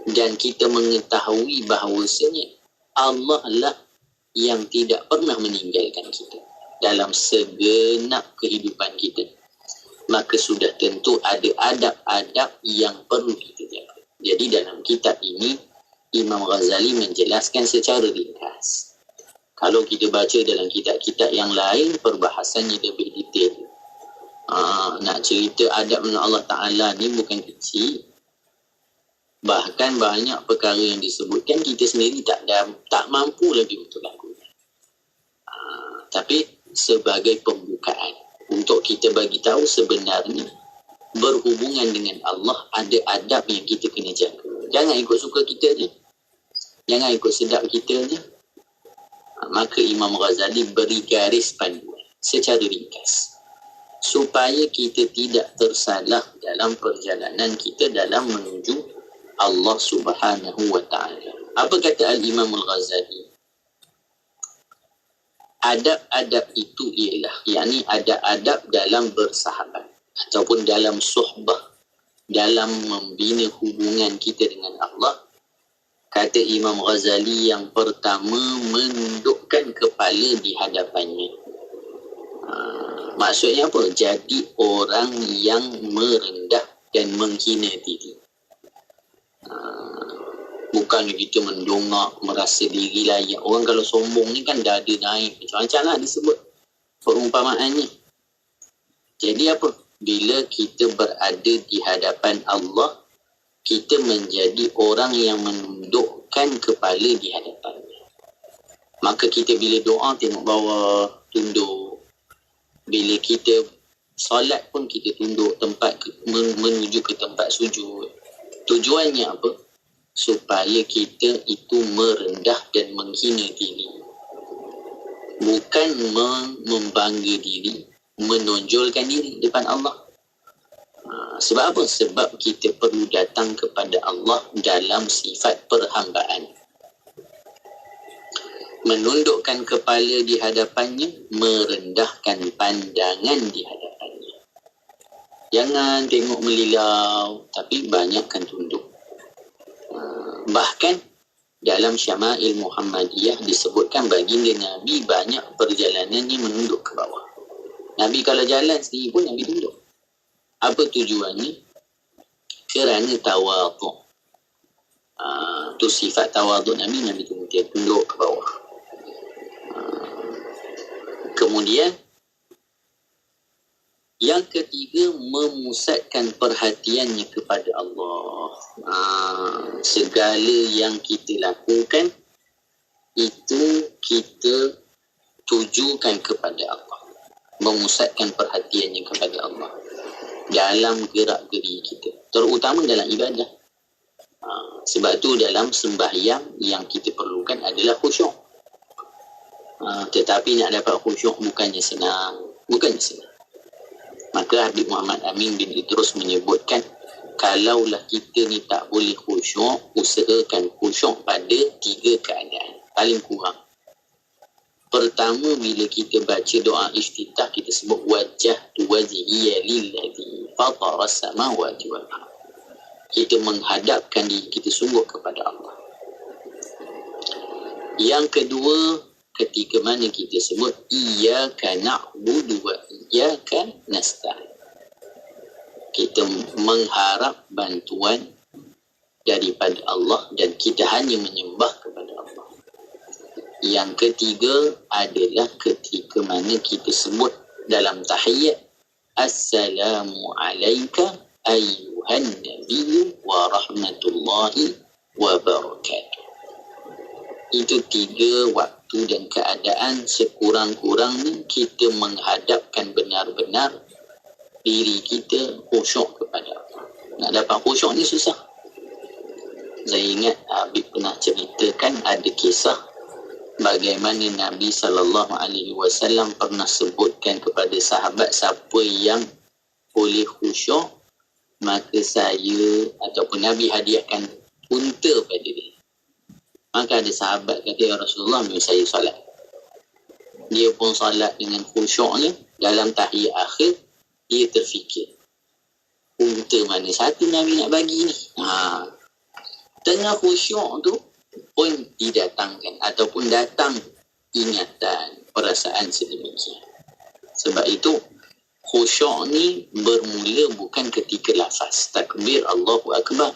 Speaker 3: dan kita mengetahui bahawasanya Allah lah yang tidak pernah meninggalkan kita dalam segenap kehidupan kita, maka sudah tentu ada adab-adab yang perlu kita jaga. Jadi dalam kitab ini Imam Ghazali menjelaskan secara ringkas. Kalau kita baca dalam kitab-kitab yang lain, perbahasannya lebih detail. Nak cerita adab dengan Allah Ta'ala ni bukan kecil. Bahkan banyak perkara yang disebutkan kita sendiri tak mampu lagi untuk lakukan. Tapi sebagai pembukaan untuk kita bagi tahu sebenarnya berhubungan dengan Allah ada adab yang kita kena jaga. Jangan ikut suka kita je, jangan ikut sedap kita je. Maka Imam Ghazali beri garis panduan secara ringkas supaya kita tidak tersalah dalam perjalanan kita dalam menuju Allah Subhanahu wa Ta'ala. Apa kata Al-Imam Al-Ghazali? Adab-adab itu ialah, yakni adab-adab dalam bersahabat ataupun dalam suhbah, dalam membina hubungan kita dengan Allah. Kata Imam Ghazali, yang pertama, menundukkan kepala di hadapannya. Maksudnya apa? Jadi orang yang merendah dan menghina diri. Bukan kita mendongak, merasa diri layak. Orang kalau sombong ni kan dada naik, macam-macam lah disebut perumpamaannya. Jadi apa? Bila kita berada di hadapan Allah, kita menjadi orang yang menundukkan kepala di hadapannya. Maka kita bila doa tengok bawah, tunduk. Bila kita solat pun kita tunduk tempat menuju ke tempat sujud. Tujuannya apa? Supaya kita itu merendah dan menghina diri. Bukan membangga diri, menonjolkan diri depan Allah. Sebab apa? Sebab kita perlu datang kepada Allah dalam sifat perhambaan. Menundukkan kepala di hadapannya, merendahkan pandangan di hadapannya. Jangan tengok melilau, tapi banyakkan tunduk. Bahkan dalam Syama'il Muhammadiyah disebutkan baginda Nabi banyak perjalanannya menunduk ke bawah. Nabi kalau jalan sendiri pun Nabi tunduk. Apa tujuannya? Kerana tawaduk. Tu sifat tawaduk Nabi tunduk ke bawah. Kemudian yang ketiga, memusatkan perhatiannya kepada Allah. Segala yang kita lakukan itu kita tujukan kepada Allah. memusatkan perhatiannya kepada Allah dalam gerak-geri kita, terutama dalam ibadah. Sebab tu dalam sembahyang yang kita perlukan adalah khusyuk. Tetapi nak dapat khusyuk bukannya senang. Maka Habib Muhammad Amin bin Idrus menyebutkan, kalaulah kita ni tak boleh khusyuk, usahakan khusyuk pada 3 keadaan paling kurang. Pertama, bila kita baca doa iftitah, kita sebut wajjahtu wajhiya lilladzi fataras samawati wal ardh. Kita menghadapkan diri kita sungguh kepada Allah. Yang kedua, ketika mana kita sebut iyyaka na'budu wa iyyaka nasta'in, kita mengharap bantuan daripada Allah dan kita hanya menyembah kepada Allah. Yang ketiga adalah ketika mana kita sebut dalam tahiyat, assalamu alayka ayyuhan nabiyyu wa rahmatullahi wa barakatuh. Itu 3 waktu dan keadaan sekurang-kurangnya kita menghadapkan benar-benar diri kita khusyuk kepada Allah. Nak dapat khusyuk ni susah. Saya ingat Habib pernah ceritakan ada kisah bagaimana Nabi SAW pernah sebutkan kepada sahabat, siapa yang boleh khusyuk, maka saya ataupun Nabi hadiahkan unta pada dia. Maka ada sahabat kata, ya Rasulullah, saya solat. Dia pun solat dengan khusyuknya. Dalam tahiyat akhir, dia terfikir, unta mana satu Nabi nak bagi ni. Tengah khusyuk tu pun didatangkan ataupun datang ingatan, perasaan sedemikian. Sebab itu khusyuk ni bermula bukan ketika lafaz takbir Allahu Akbar,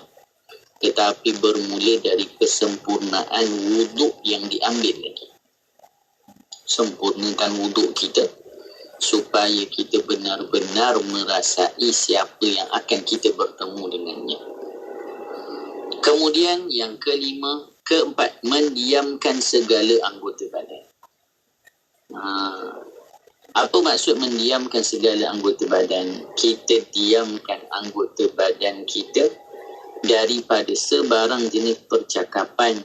Speaker 3: tetapi bermula dari kesempurnaan wuduk yang diambil lagi. Sempurnakan wuduk kita supaya kita benar-benar merasai siapa yang akan kita bertemu dengannya. Kemudian yang keempat, mendiamkan segala anggota badan. Apa maksud mendiamkan segala anggota badan? Kita diamkan anggota badan kita daripada sebarang jenis percakapan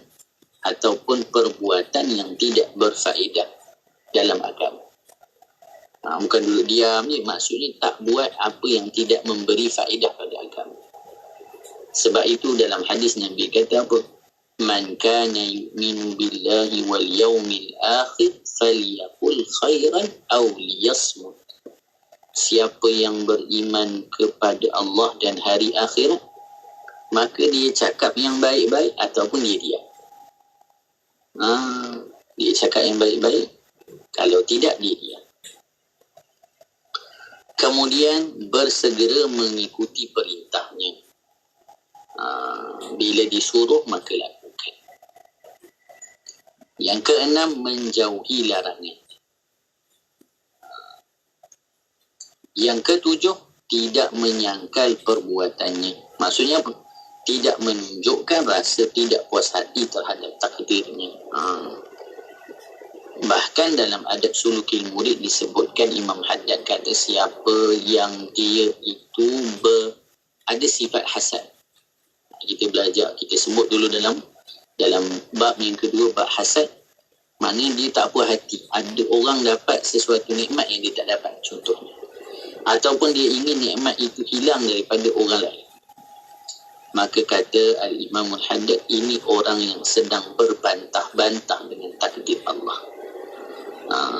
Speaker 3: ataupun perbuatan yang tidak berfaedah dalam agama. Bukan duduk diam ni, maksudnya tak buat apa yang tidak memberi faedah pada agama. Sebab itu dalam hadis Nabi kata apa? Man kana yu'minu billahi wal yawmil akhir falyaqul khairan aw liyasmut. Siapa yang beriman kepada Allah dan hari akhirat, maka dia cakap yang baik-baik ataupun dia diam. Dia cakap yang baik-baik, kalau tidak dia diam. Kemudian bersegera mengikuti perintahnya. Bila disuruh maka lakukan. Yang keenam, menjauhi larangan. Yang ketujuh, tidak menyangkal perbuatannya. Maksudnya apa? Tidak menunjukkan rasa tidak puas hati terhadap takdirnya. Bahkan dalam adab sulukil murid disebutkan, Imam Haddad kata, siapa yang dia itu ada sifat hasad. Kita belajar, kita sebut dulu dalam bab yang kedua, bab hasad. Maknanya dia tak puas hati ada orang dapat sesuatu nikmat yang dia tak dapat, contohnya. Ataupun dia ingin nikmat itu hilang daripada orang lain. Maka kata Al-Imam Al-Haddad, ini orang yang sedang berbantah-bantah dengan takdir Allah.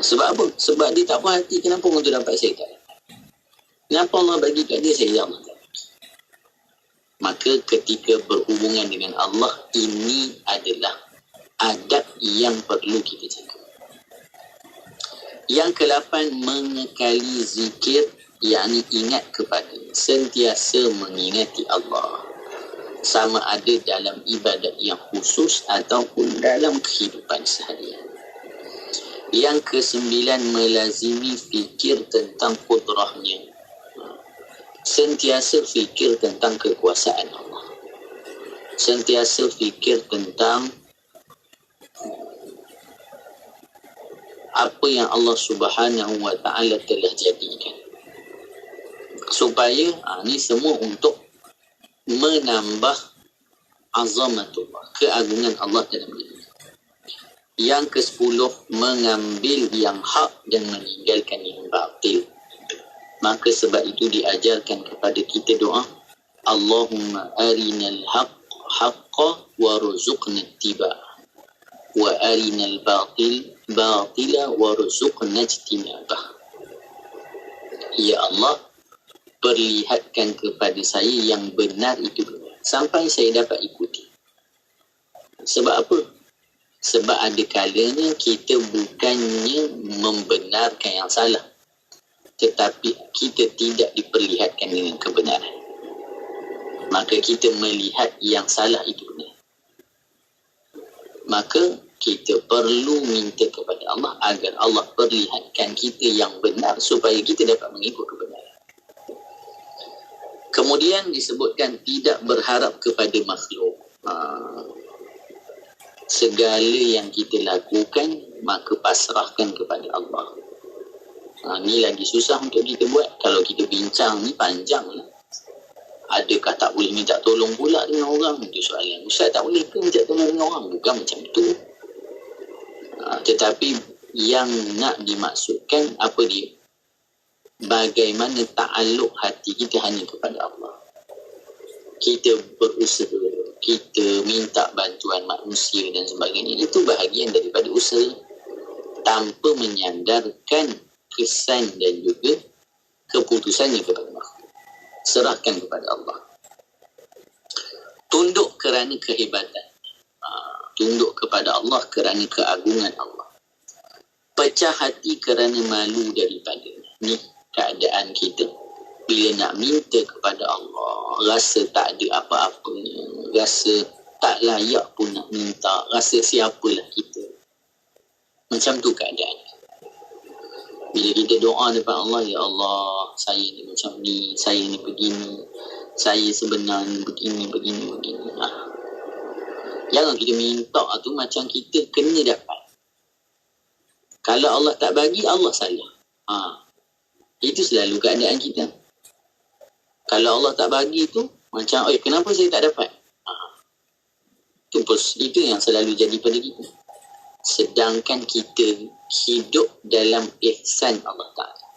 Speaker 3: Sebab apa? Sebab dia tak puas hati, kenapa orang tu dapat, saya tak dapat. Kenapa Allah bagi kat dia, saya Allah tak. Maka ketika berhubungan dengan Allah, ini adalah adab yang perlu kita jaga. Yang ke-8, mengekali zikir, yakni ingat kepada, sentiasa mengingati Allah. Sama ada dalam ibadat yang khusus ataupun dalam kehidupan seharian. Yang ke-9, melazimi fikir tentang kudrahnya. Sentiasa fikir tentang kekuasaan Allah. Sentiasa fikir tentang apa yang Allah Subhanahu wa ta'ala telah jadikan. Supaya ni semua untuk menambah azamatullah, keagungan Allah dalam diri. Yang ke-10, mengambil yang hak dan meninggalkan yang batil. Maka sebab itu diajarkan kepada kita doa, Allahumma arinal haqqa warzuqna ittiba'ah wa arinal batila warzuqna ijtinabah. Ya Allah, perlihatkan kepada saya yang benar itu benar, sampai saya dapat ikuti. Sebab apa? Sebab ada kalanya kita bukannya membenarkan yang salah, tetapi kita tidak diperlihatkan dengan kebenaran. Maka kita melihat yang salah itu benar. Maka kita perlu minta kepada Allah agar Allah perlihatkan kita yang benar supaya kita dapat mengikut kebenaran. Kemudian disebutkan tidak berharap kepada makhluk. Segala yang kita lakukan maka pasrahkan kepada Allah. Ni lagi susah untuk kita buat. Kalau kita bincang ni panjang lah. Adakah tak boleh minta tolong pula dengan orang? Itu soalan. Ustaz, tak boleh ke minta tolong dengan orang? Bukan macam tu. Tetapi yang nak dimaksudkan apa dia? Bagaimana ta'alluq hati kita hanya kepada Allah. Kita berusaha, kita minta bantuan manusia dan sebagainya. Itu bahagian daripada usaha tanpa menyandarkan kesan dan juga keputusannya kepada makhluk. Serahkan kepada Allah. Tunduk kerana kehebatan. Tunduk kepada Allah kerana keagungan Allah. Pecah hati kerana malu daripadanya. Ni keadaan kita. Bila nak minta kepada Allah, rasa tak ada apa-apanya, rasa tak layak pun nak minta, rasa siapalah kita. Macam tu keadaan. Bila kita doa depan Allah, ya Allah, saya ni macam ni, saya ni begini, saya sebenarnya begini. Jangan kita minta tu macam kita kena dapat. Kalau Allah tak bagi, Allah salah. Itu selalu keadaan kita. Kalau Allah tak bagi tu, macam, kenapa saya tak dapat? Itu yang selalu jadi pada kita. Sedangkan kita hidup dalam ihsan Allah Ta'ala.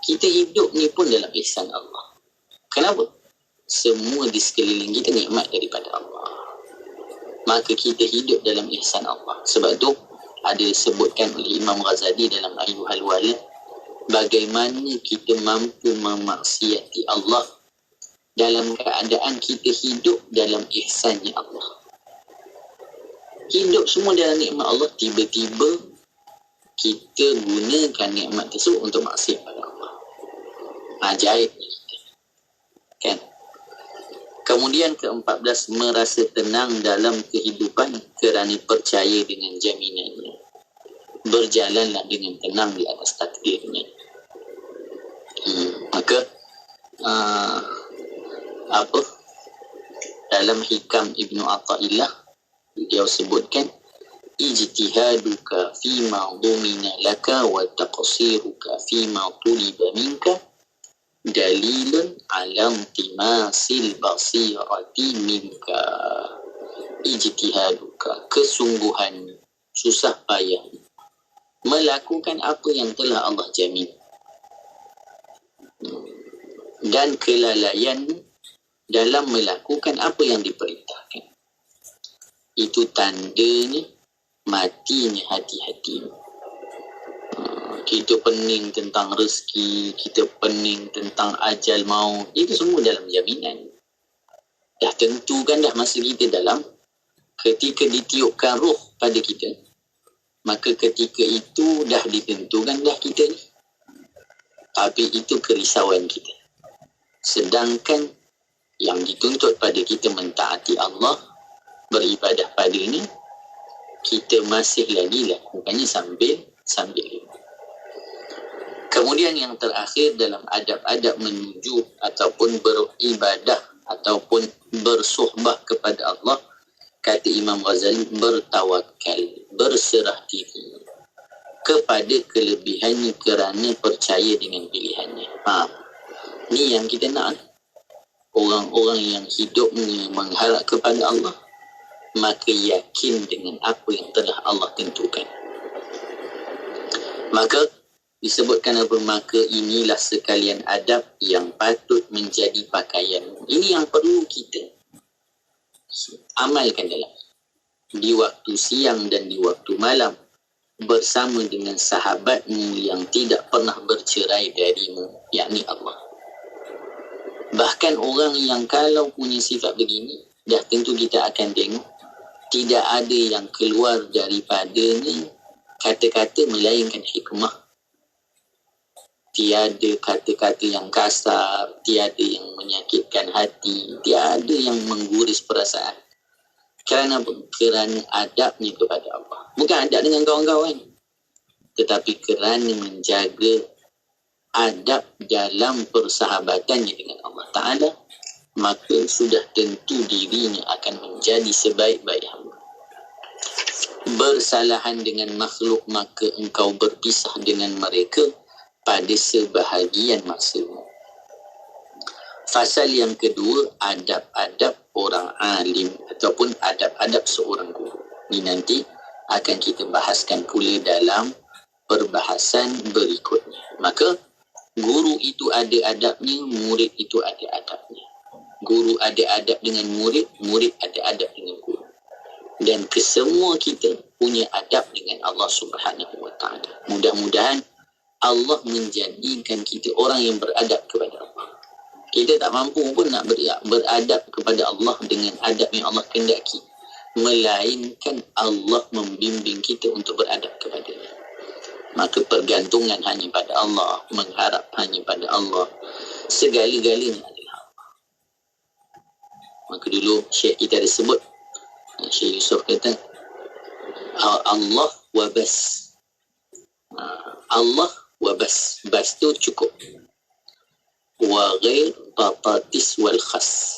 Speaker 3: Kita hidup ni pun dalam ihsan Allah. Kenapa? Semua di sekeliling kita nikmat daripada Allah. Maka kita hidup dalam ihsan Allah. Sebab tu ada disebutkan oleh Imam Ghazali dalam Ayyuhal Walad, bagaimana kita mampu memaksiati Allah dalam keadaan kita hidup dalam ihsannya Allah. Hidup semua dalam nikmat Allah, tiba-tiba kita gunakan nikmat tersebut untuk maksiat pada Allah. Ajaib kita. Kan? Kemudian ke-14, merasa tenang dalam kehidupan kerana percaya dengan jaminannya. Berjalanlah dengan tenang di atas takdirnya. Maka dalam Hikam Ibnu Athaillah dia sebutkan, ijtihaduka fima dhumina laka wa taqsiruka fima tuliba minka dalilun ala intimasil basirati minka. Ijtihaduka, kesungguhan, susah payah melakukan apa yang telah Allah jamin, dan kelalaian dalam melakukan apa yang diperintahkan. Itu tandanya matinya hati-hati. Kita pening tentang rezeki, kita pening tentang ajal maut. Itu semua dalam jaminan. Dah tentukan dah masa kita dalam. Ketika ditiupkan roh pada kita, maka ketika itu dah ditentukan dah kita ni. Tapi itu kerisauan kita. Sedangkan yang dituntut pada kita mentaati Allah, beribadah padanya, kita masih lagi lakukannya sambil Kemudian yang terakhir dalam adab-adab menuju ataupun beribadah ataupun bersuhbah kepada Allah, kata Imam Ghazali, bertawakal, berserah diri. kepada kelebihannya kerana percaya dengan pilihannya. Ni yang kita nak. Orang-orang yang hidupnya mengharap kepada Allah, maka yakin dengan apa yang telah Allah tentukan. Maka disebutkan apa? Maka inilah sekalian adab yang patut menjadi pakaian. Ini yang perlu kita amalkan di waktu siang dan di waktu malam, bersama dengan sahabatmu yang tidak pernah bercerai darimu, yakni Allah. Bahkan orang yang kalau punya sifat begini, dah tentu kita akan tengok tidak ada yang keluar daripadanya kata-kata melainkan hikmah. Tiada kata-kata yang kasar, tiada yang menyakitkan hati, tiada yang mengguris perasaan. Kerana apa? Kerana adabnya kepada Allah. Bukan adab dengan kawan-kawan, tetapi kerana menjaga adab dalam persahabatannya dengan Allah Ta'ala, maka sudah tentu dirinya akan menjadi sebaik-baik hamba. Bersalahan dengan makhluk, maka engkau berpisah dengan mereka pada sebahagian masamu. Fasal yang kedua, adab-adab orang alim ataupun adab-adab seorang guru. Ini nanti akan kita bahaskan pula dalam perbahasan berikutnya. Maka guru itu ada adabnya, murid itu ada adabnya. Guru ada adab dengan murid, murid ada adab dengan guru. Dan kesemua kita punya adab dengan Allah Subhanahu Wa Taala. Mudah-mudahan Allah menjadikan kita orang yang beradab kepada Allah. Kita tak mampu pun nak beradab kepada Allah dengan adab yang Allah kehendaki, melainkan Allah membimbing kita untuk beradab kepada-Nya. Maka pergantungan hanya pada Allah, mengharap hanya pada Allah, segala-galanya adalah Allah. Maka dulu Syekh kita ada sebut, Syekh Yusof kata, Allah wa bas. Allah wa bas. Bas tu cukup. Wa ghair batatis wal khas.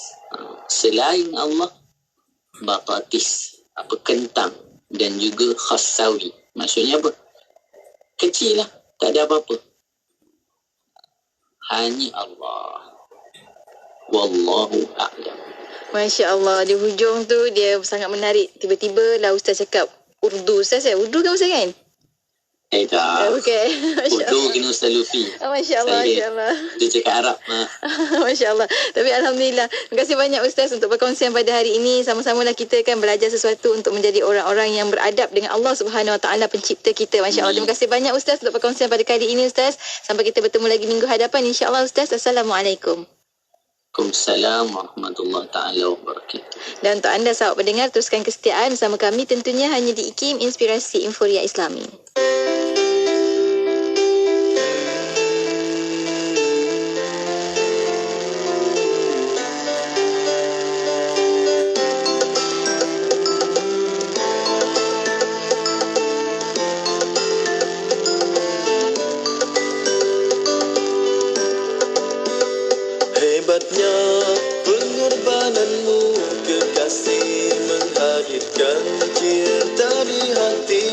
Speaker 3: Selain Allah, batatis, kentang, dan juga khassawi. Maksudnya apa? Kecil lah, tak ada apa-apa. Hanya Allah. Wallahu a'lam.
Speaker 2: Masya Allah, di hujung tu dia sangat menarik. Tiba-tiba lah Ustaz cakap Urdu. Ustaz Urdu kan Ustaz kan?
Speaker 3: Tak.
Speaker 2: Okay.
Speaker 3: Urdu kena Ustaz Lufi.
Speaker 2: Masya Allah, Masya Allah.
Speaker 3: Dia cakap Arab.
Speaker 2: Masya Allah. Tapi Alhamdulillah. Terima kasih banyak Ustaz untuk perkongsian pada hari ini. Sama-samalah kita kan belajar sesuatu untuk menjadi orang-orang yang beradab dengan Allah Subhanahu Wa Taala, pencipta kita. Masya Allah. Terima kasih banyak Ustaz untuk perkongsian pada kali ini Ustaz. Sampai kita bertemu lagi minggu hadapan insya-Allah Ustaz. Assalamualaikum.
Speaker 3: Waalaikumsalam warahmatullahi taala wabarakatuh.
Speaker 2: Dan untuk anda sahabat pendengar, teruskan kesetiaan bersama kami tentunya hanya di IKIM Inspirasi Inforia Islami.
Speaker 5: Hebatnya pengorbananmu, kekasih, menghadirkan cinta di hati.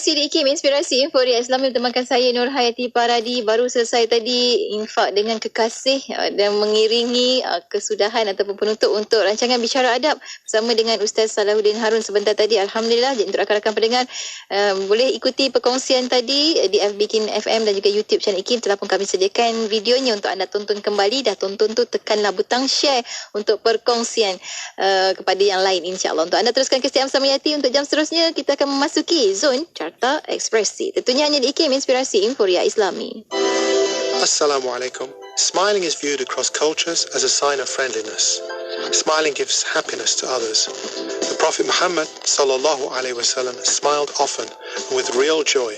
Speaker 2: kasih Dikim, Inspirasi Inforia Islami bertemankan saya Nur Hayati Paradi. Baru selesai tadi infak dengan kekasih dan mengiringi kesudahan ataupun penutup untuk rancangan Bicara Adab bersama dengan Ustaz Salahuddin Harun sebentar tadi. Alhamdulillah. Jadi untuk rakan-rakan pendengar boleh ikuti perkongsian tadi di FB Kin FM dan juga YouTube channel Ikim. Telah pun kami sediakan videonya untuk anda tonton kembali. Dah tonton tu tekanlah butang share untuk perkongsian kepada yang lain, insya-Allah. Untuk anda teruskan kesetiaan bersama Yati. Untuk jam seterusnya kita akan memasuki zon Carta Ekspresi. Tentunya hanya di IKIM Inspirasi Inforia Islami.
Speaker 6: Assalamualaikum. Smiling is viewed across cultures as a sign of friendliness. Smiling gives happiness to others. The Prophet Muhammad sallallahu alaihi wasallam smiled often and with real joy.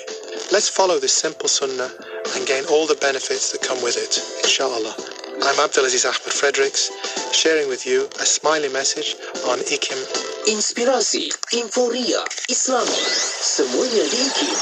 Speaker 6: Let's follow this simple sunnah and gain all the benefits that come with it, inshallah. I'm Abdulaziz Ahmed Fredericks, sharing with you a smiley message on IKIM.
Speaker 1: Inspirasi Inforia Islami, semuanya di IKIM.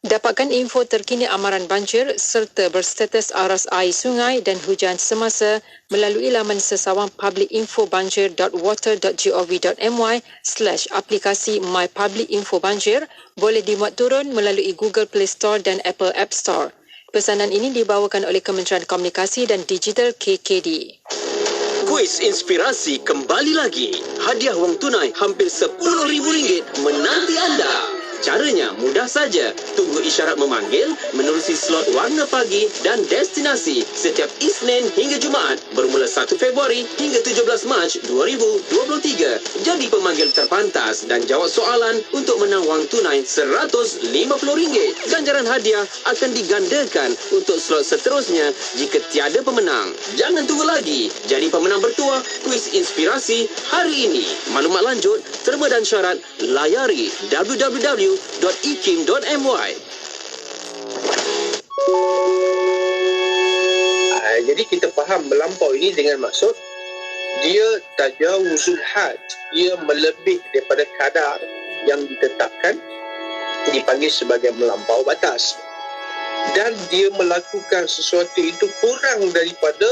Speaker 4: Dapatkan info terkini amaran banjir serta berstatus aras air sungai dan hujan semasa melalui laman sesawang publicinfobanjir.water.gov.my/aplikasi My Public Info Banjir boleh dimuat turun melalui Google Play Store dan Apple App Store. Pesanan ini dibawakan oleh Kementerian Komunikasi dan Digital KKD.
Speaker 7: Kuis Inspirasi kembali lagi. Hadiah wang tunai hampir RM10,000 menanti anda. Caranya mudah saja. Tunggu isyarat memanggil menerusi slot warna pagi dan destinasi setiap Isnin hingga Jumaat bermula 1 Februari hingga 17 Mac 2023. Jadi pemanggil terpantas dan jawab soalan untuk menang wang tunai RM150. Ganjaran hadiah akan digandakan untuk slot seterusnya jika tiada pemenang. Jangan tunggu lagi. Jadi pemenang bertuah Kuis Inspirasi hari ini. Maklumat lanjut, terma dan syarat layari www.ikim.my.
Speaker 8: Jadi kita faham melampau ini dengan maksud dia tajawuzul had, dia melebih daripada kadar yang ditetapkan, dipanggil sebagai melampau batas, dan dia melakukan sesuatu itu kurang daripada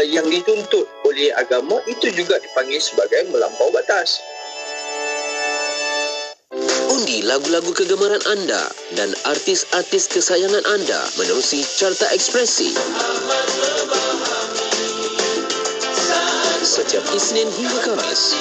Speaker 8: yang dituntut oleh agama, itu juga dipanggil sebagai melampau batas.
Speaker 1: Undi lagu-lagu kegemaran anda dan artis-artis kesayangan anda menerusi Carta Ekspresi. Setiap Isnin hingga Khamis.